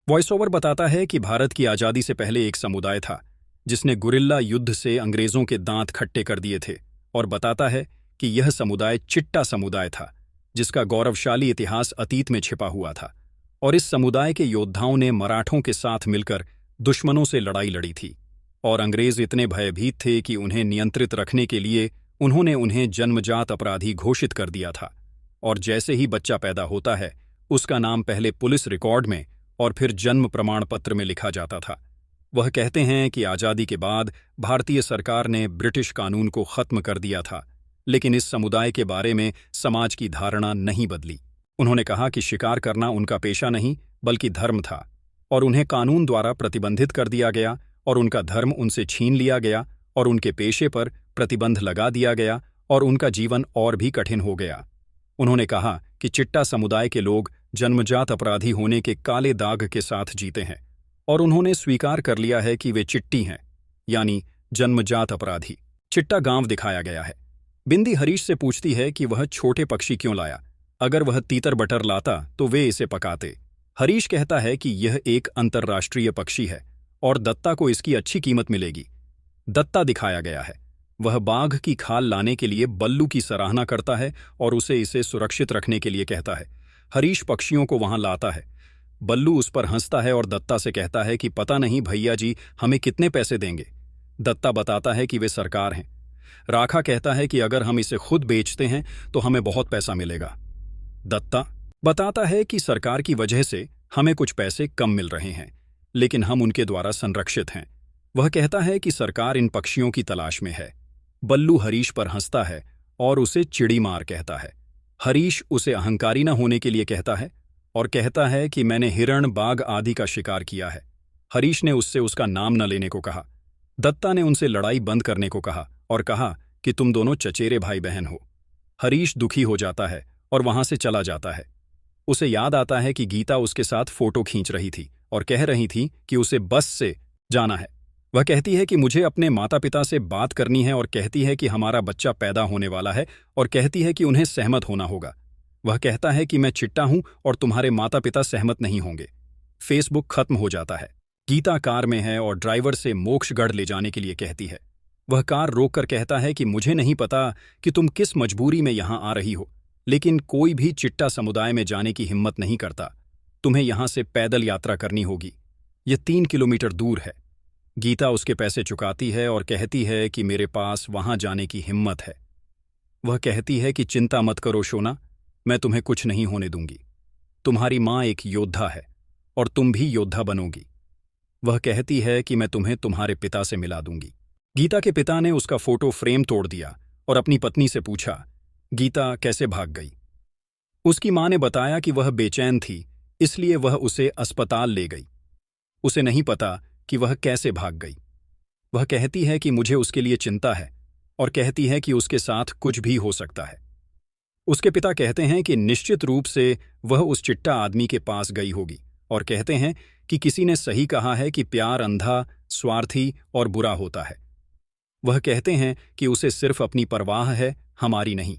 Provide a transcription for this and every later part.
Voice over बताता है कि भारत की आज़ादी से पहले एक समुदाय था जिसने गुरिल्ला युद्ध से अंग्रेज़ों के दांत खट्टे कर दिए थे, और बताता है कि यह समुदाय चिट्टा समुदाय था जिसका गौरवशाली इतिहास अतीत में छिपा हुआ था। और इस समुदाय के योद्धाओं ने मराठों के साथ मिलकर दुश्मनों से लड़ाई लड़ी थी, और अंग्रेज़ इतने भयभीत थे कि उन्हें नियंत्रित रखने के लिए उन्होंने उन्हें जन्मजात अपराधी घोषित कर दिया था। और जैसे ही बच्चा पैदा होता है, उसका नाम पहले पुलिस रिकॉर्ड में और फिर जन्म प्रमाण पत्र में लिखा जाता था। वह कहते हैं कि आज़ादी के बाद भारतीय सरकार ने ब्रिटिश कानून को खत्म कर दिया था, लेकिन इस समुदाय के बारे में समाज की धारणा नहीं बदली। उन्होंने कहा कि शिकार करना उनका पेशा नहीं बल्कि धर्म था, और उन्हें कानून द्वारा प्रतिबंधित कर दिया गया, और उनका धर्म उनसे छीन लिया गया, और उनके पेशे पर प्रतिबंध लगा दिया गया, और उनका जीवन और भी कठिन हो गया। उन्होंने कहा कि चिट्टा समुदाय के लोग जन्मजात अपराधी होने के काले दाग के साथ जीते हैं, और उन्होंने स्वीकार कर लिया है कि वे चिट्टी हैं, यानी जन्मजात अपराधी। चिट्टा गांव दिखाया गया है। बिंदी हरीश से पूछती है कि वह छोटे पक्षी क्यों लाया। अगर वह तीतर बटर लाता तो वे इसे पकाते। हरीश कहता है कि यह एक अंतर्राष्ट्रीय पक्षी है और दत्ता को इसकी अच्छी कीमत मिलेगी। दत्ता दिखाया गया है। वह बाघ की खाल लाने के लिए बल्लू की सराहना करता है और इसे सुरक्षित रखने के लिए कहता है। हरीश पक्षियों को वहां लाता है। बल्लू उस पर हंसता है और दत्ता से कहता है कि पता नहीं भैया जी हमें कितने पैसे देंगे। दत्ता बताता है कि वे सरकार हैं। राखा कहता है कि अगर हम इसे खुद बेचते हैं तो हमें बहुत पैसा मिलेगा। दत्ता बताता है कि सरकार की वजह से हमें कुछ पैसे कम मिल रहे हैं, लेकिन हम उनके द्वारा संरक्षित हैं। वह कहता है कि सरकार इन पक्षियों की तलाश में है। बल्लू हरीश पर हंसता है और उसे चिड़ी मार कहता है। हरीश उसे अहंकारी न होने के लिए कहता है और कहता है कि मैंने हिरण, बाघ आदि का शिकार किया है। हरीश ने उससे उसका नाम न लेने को कहा। दत्ता ने उनसे लड़ाई बंद करने को कहा और कहा कि तुम दोनों चचेरे भाई बहन हो। हरीश दुखी हो जाता है और वहां से चला जाता है। उसे याद आता है कि गीता उसके साथ फोटो खींच रही थी और कह रही थी कि उसे बस से जाना है। वह कहती है कि मुझे अपने माता पिता से बात करनी है, और कहती है कि हमारा बच्चा पैदा होने वाला है, और कहती है कि उन्हें सहमत होना होगा। वह कहता है कि मैं चिट्टा हूं और तुम्हारे माता पिता सहमत नहीं होंगे। फेसबुक खत्म हो जाता है। गीता कार में है और ड्राइवर से मोक्षगढ़ ले जाने के लिए कहती है। वह कार रोककर कहता है कि मुझे नहीं पता कि तुम किस मजबूरी में यहां आ रही हो, लेकिन कोई भी चिट्टा समुदाय में जाने की हिम्मत नहीं करता। तुम्हें यहां से पैदल यात्रा करनी होगी। यह 3 किलोमीटर दूर है। गीता उसके पैसे चुकाती है और कहती है कि मेरे पास वहां जाने की हिम्मत है। वह कहती है कि चिंता मत करो शोना, मैं तुम्हें कुछ नहीं होने दूंगी। तुम्हारी माँ एक योद्धा है और तुम भी योद्धा बनोगी। वह कहती है कि मैं तुम्हें तुम्हारे पिता से मिला दूंगी। गीता के पिता ने उसका फोटो फ्रेम तोड़ दिया और अपनी पत्नी से पूछा, गीता कैसे भाग गई? उसकी माँ ने बताया कि वह बेचैन थी, इसलिए वह उसे अस्पताल ले गई। उसे नहीं पता कि वह कैसे भाग गई। वह कहती है कि मुझे उसके लिए चिंता है, और कहती है कि उसके साथ कुछ भी हो सकता है। उसके पिता कहते हैं कि निश्चित रूप से वह उस चिट्टा आदमी के पास गई होगी, और कहते हैं कि किसी ने सही कहा है कि प्यार अंधा, स्वार्थी और बुरा होता है। वह कहते हैं कि उसे सिर्फ अपनी परवाह है, हमारी नहीं।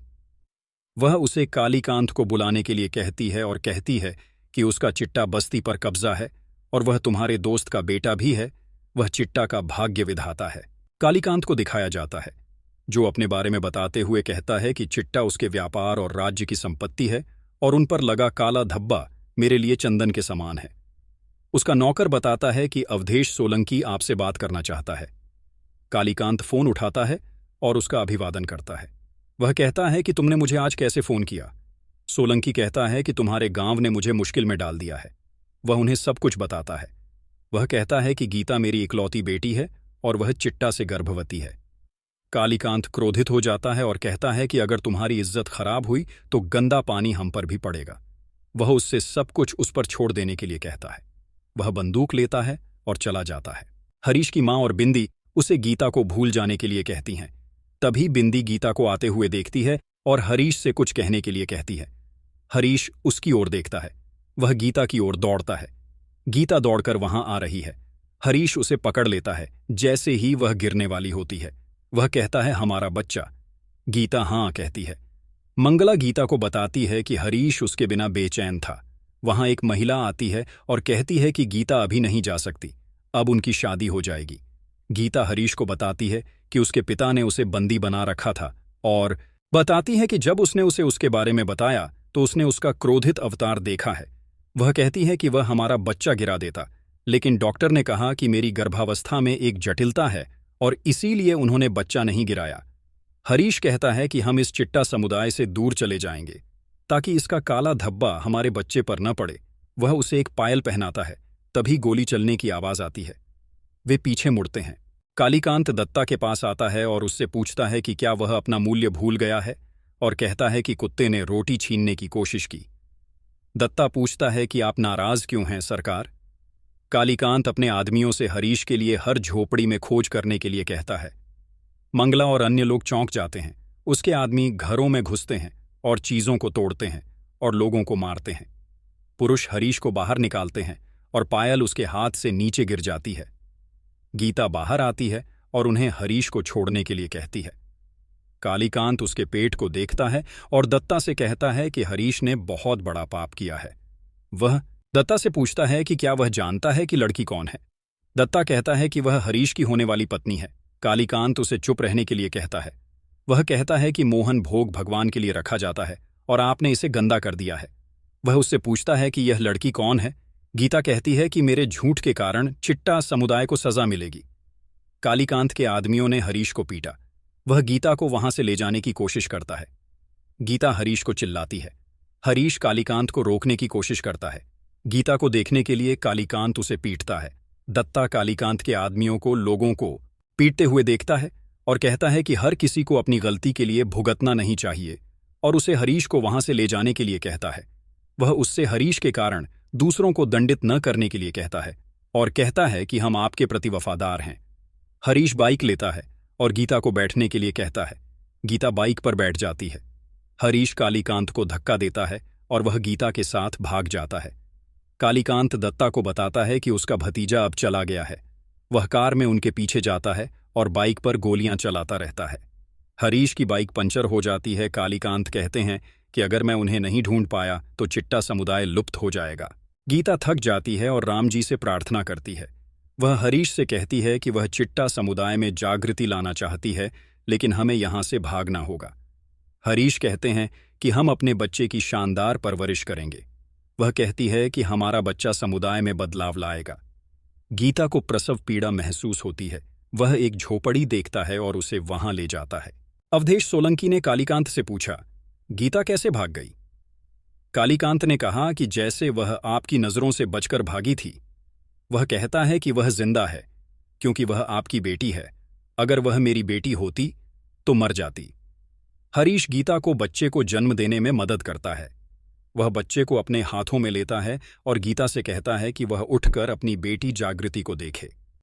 वह उसे कालीकांत को बुलाने के लिए कहती है और कहती है कि उसका चिट्टा बस्ती पर कब्जा है और वह तुम्हारे दोस्त का बेटा भी है। वह चिट्टा का भाग्य विधाता है। कालीकांत को दिखाया जाता है, जो अपने बारे में बताते हुए कहता है कि चिट्टा उसके व्यापार और राज्य की संपत्ति है, और उन पर लगा काला धब्बा मेरे लिए चंदन के समान है। उसका नौकर बताता है कि अवधेश सोलंकी आपसे बात करना चाहता है। कालीकांत फोन उठाता है और उसका अभिवादन करता है। वह कहता है कि तुमने मुझे आज कैसे फोन किया? सोलंकी कहता है कि तुम्हारे गांव ने मुझे मुश्किल में डाल दिया है। वह उन्हें सब कुछ बताता है। वह कहता है कि गीता मेरी इकलौती बेटी है और वह चिट्टा से गर्भवती है। कालीकांत क्रोधित हो जाता है और कहता है कि अगर तुम्हारी इज्जत खराब हुई तो गंदा पानी हम पर भी पड़ेगा। वह उससे सब कुछ उस पर छोड़ देने के लिए कहता है। वह बंदूक लेता है और चला जाता है। हरीश की माँ और बिंदी उसे गीता को भूल जाने के लिए कहती हैं। तभी बिंदी गीता को आते हुए देखती है और हरीश से कुछ कहने के लिए कहती है। हरीश उसकी ओर देखता है। वह गीता की ओर दौड़ता है। गीता दौड़कर वहां आ रही है। हरीश उसे पकड़ लेता है जैसे ही वह गिरने वाली होती है। वह कहता है, हमारा बच्चा। गीता हाँ कहती है। मंगला गीता को बताती है कि हरीश उसके बिना बेचैन था। वहां एक महिला आती है और कहती है कि गीता अभी नहीं जा सकती, अब उनकी शादी हो जाएगी। गीता हरीश को बताती है कि उसके पिता ने उसे बंदी बना रखा था और बताती है कि जब उसने उसे उसके बारे में बताया तो उसने उसका क्रोधित अवतार देखा है। वह कहती है कि वह हमारा बच्चा गिरा देता, लेकिन डॉक्टर ने कहा कि मेरी गर्भावस्था में एक जटिलता है और इसीलिए उन्होंने बच्चा नहीं गिराया। हरीश कहता है कि हम इस चिट्टा समुदाय से दूर चले जाएंगे ताकि इसका काला धब्बा हमारे बच्चे पर न पड़े। वह उसे एक पायल पहनाता है, तभी गोली चलने की आवाज आती है। वे पीछे मुड़ते हैं। कालीकांत दत्ता के पास आता है और उससे पूछता है कि क्या वह अपना मूल्य भूल गया है, और कहता है कि कुत्ते ने रोटी छीनने की कोशिश की। दत्ता पूछता है कि आप नाराज क्यों हैं सरकार। कालीकांत अपने आदमियों से हरीश के लिए हर झोपड़ी में खोज करने के लिए कहता है। मंगला और अन्य लोग चौंक जाते हैं। उसके आदमी घरों में घुसते हैं और चीजों को तोड़ते हैं और लोगों को मारते हैं। पुरुष हरीश को बाहर निकालते हैं और पायल उसके हाथ से नीचे गिर जाती है। गीता बाहर आती है और उन्हें हरीश को छोड़ने के लिए कहती है। कालीकांत उसके पेट को देखता है और दत्ता से कहता है कि हरीश ने बहुत बड़ा पाप किया है। वह दत्ता से पूछता है कि क्या वह जानता है कि लड़की कौन है। दत्ता कहता है कि वह हरीश की होने वाली पत्नी है। कालीकांत उसे चुप रहने के लिए कहता है। वह कहता है कि मोहन भोग भगवान के लिए रखा जाता है और आपने इसे गंदा कर दिया है। वह उससे पूछता है कि यह लड़की कौन है। गीता कहती है कि मेरे झूठ के कारण चिट्टा समुदाय को सजा मिलेगी। कालीकांत के आदमियों ने हरीश को पीटा। वह गीता को वहां से ले जाने की कोशिश करता है। गीता हरीश को चिल्लाती है। हरीश कालीकांत को रोकने की कोशिश करता है। गीता को देखने के लिए कालीकांत उसे पीटता है। दत्ता कालीकांत के आदमियों को लोगों को पीटते हुए देखता है और कहता है कि हर किसी को अपनी गलती के लिए भुगतना नहीं चाहिए, और उसे हरीश को वहां से ले जाने के लिए कहता है। वह उससे हरीश के कारण दूसरों को दंडित न करने के लिए कहता है और कहता है कि हम आपके प्रति वफादार हैं। हरीश बाइक लेता है और गीता को बैठने के लिए कहता है। गीता बाइक पर बैठ जाती है। हरीश कालीकांत को धक्का देता है और वह गीता के साथ भाग जाता है। कालीकांत दत्ता को बताता है कि उसका भतीजा अब चला गया है। वह कार में उनके पीछे जाता है और बाइक पर गोलियां चलाता रहता है। हरीश की बाइक पंचर हो जाती है। कालीकांत कहते हैं कि अगर मैं उन्हें नहीं ढूंढ पाया तो चिट्टा समुदाय लुप्त हो जाएगा। गीता थक जाती है और राम जी से प्रार्थना करती है। वह हरीश से कहती है कि वह चिट्टा समुदाय में जागृति लाना चाहती है, लेकिन हमें यहां से भागना होगा। हरीश कहते हैं कि हम अपने बच्चे की शानदार परवरिश करेंगे। वह कहती है कि हमारा बच्चा समुदाय में बदलाव लाएगा। गीता को प्रसव पीड़ा महसूस होती है। वह एक झोपड़ी देखता है और उसे वहां ले जाता है। अवधेश सोलंकी ने कालीकांत से पूछा, गीता कैसे भाग गई? कालीकांत ने कहा कि जैसे वह आपकी नजरों से बचकर भागी थी। वह कहता है कि वह जिंदा है क्योंकि वह आपकी बेटी है। अगर वह मेरी बेटी होती तो मर जाती। हरीश गीता को बच्चे को जन्म देने में मदद करता है। वह बच्चे को अपने हाथों में लेता है और गीता से कहता है कि वह उठकर अपनी बेटी जागृति को देखे।